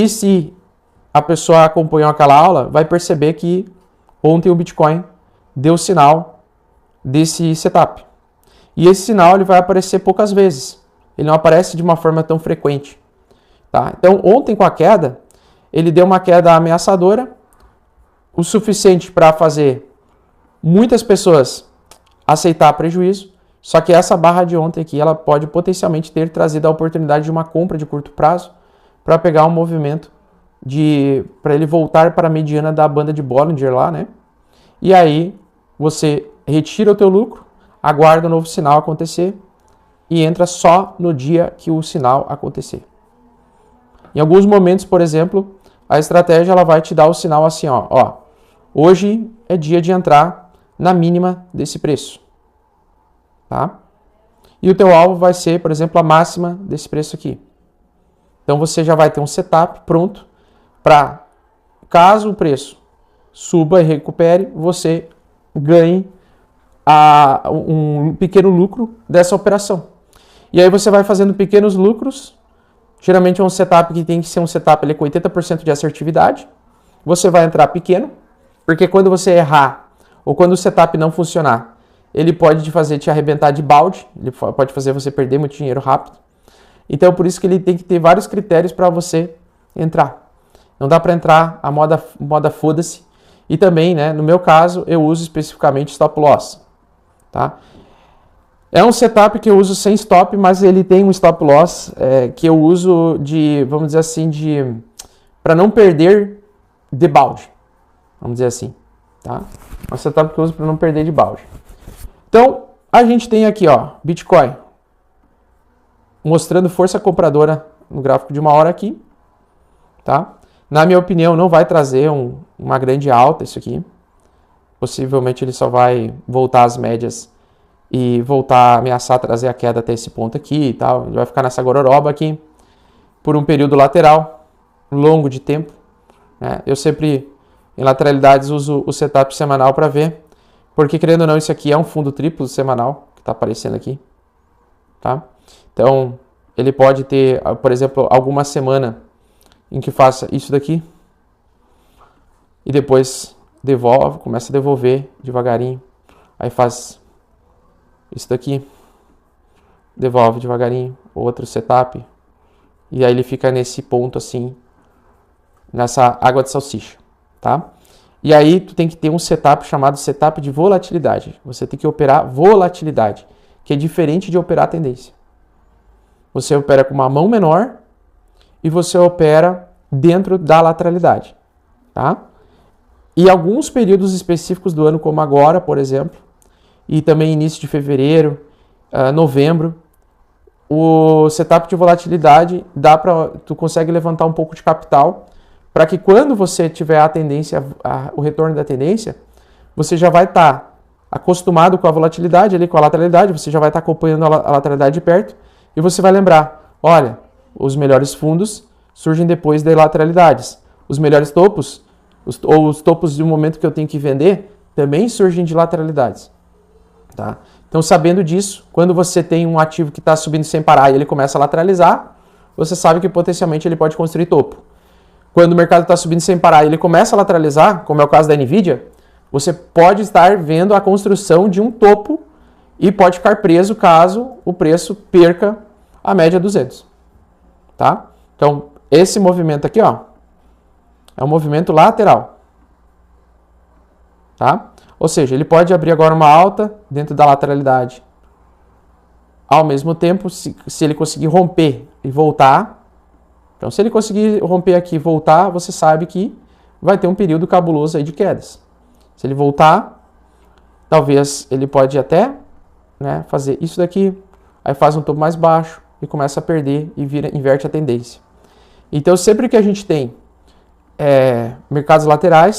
E se a pessoa acompanhou aquela aula, vai perceber que ontem o Bitcoin deu sinal desse setup. E esse sinal ele vai aparecer poucas vezes. Ele não aparece de uma forma tão frequente. Tá? Então, ontem com a queda, ele deu uma queda ameaçadora, o suficiente para fazer muitas pessoas aceitar prejuízo, só que essa barra de ontem aqui, ela pode potencialmente ter trazido a oportunidade de uma compra de curto prazo para pegar um movimento para ele voltar para a mediana da banda de Bollinger lá, né? E aí você retira o teu lucro, aguarda o novo sinal acontecer e entra só no dia que o sinal acontecer. Em alguns momentos, por exemplo, a estratégia ela vai te dar o sinal assim, ó, hoje é dia de entrar na mínima desse preço, tá? E o teu alvo vai ser, por exemplo, a máxima desse preço aqui. Então você já vai ter um setup pronto para, caso o preço suba e recupere, você ganhe um pequeno lucro dessa operação. E aí você vai fazendo pequenos lucros. Geralmente é um setup que tem que ser um setup ali com 80% de assertividade. Você vai entrar pequeno, porque quando você errar ou quando o setup não funcionar, ele pode te fazer te arrebentar de balde, ele pode fazer você perder muito dinheiro rápido. Então por isso que ele tem que ter vários critérios para você entrar. Não dá para entrar a moda foda-se. E também, né, no meu caso, eu uso especificamente stop loss. Tá? É um setup que eu uso sem stop, mas ele tem um stop loss que eu uso vamos dizer assim, para não perder de balde. Vamos dizer assim. Tá? É um setup que eu uso para não perder de balde. Então, a gente tem aqui, ó, Bitcoin mostrando força compradora no gráfico de 1 hora aqui. Tá? Na minha opinião, não vai trazer uma grande alta isso aqui. Possivelmente ele só vai voltar às médias e voltar a ameaçar trazer a queda até esse ponto aqui e tal. Ele vai ficar nessa gororoba aqui por um período lateral, longo de tempo. Né? Eu sempre, em lateralidades, uso o setup semanal para ver, porque querendo ou não, isso aqui é um fundo triplo semanal que está aparecendo aqui. Tá? Então, ele pode ter, por exemplo, alguma semana em que faça isso daqui e depois devolve, começa a devolver devagarinho, aí faz isso daqui, devolve devagarinho, outro setup, e aí ele fica nesse ponto assim, nessa água de salsicha, tá? E aí tu tem que ter um setup chamado setup de volatilidade, você tem que operar volatilidade, que é diferente de operar tendência. Você opera com uma mão menor e você opera dentro da lateralidade, tá? E alguns períodos específicos do ano, como agora, por exemplo, e também início de fevereiro, novembro, o setup de volatilidade tu consegue levantar um pouco de capital para que quando você tiver a tendência, o retorno da tendência, você já vai estar acostumado com a volatilidade, ali com a lateralidade, você já vai estar acompanhando a lateralidade de perto e você vai lembrar, olha, os melhores fundos surgem depois das lateralidades. Os melhores topos, os topos de um momento que eu tenho que vender, também surgem de lateralidades. Tá? Então, sabendo disso, quando você tem um ativo que está subindo sem parar e ele começa a lateralizar, você sabe que potencialmente ele pode construir topo. Quando o mercado está subindo sem parar e ele começa a lateralizar, como é o caso da Nvidia, você pode estar vendo a construção de um topo e pode ficar preso caso o preço perca a média 200. Tá? Então, esse movimento aqui, ó, é um movimento lateral. Tá? Ou seja, ele pode abrir agora uma alta dentro da lateralidade. Ao mesmo tempo, se ele conseguir romper e voltar, então se ele conseguir romper aqui e voltar, você sabe que vai ter um período cabuloso aí de quedas. Se ele voltar, talvez ele pode até, né, fazer isso daqui, aí faz um topo mais baixo e começa a perder e inverte a tendência. Então, sempre que a gente tem mercados laterais,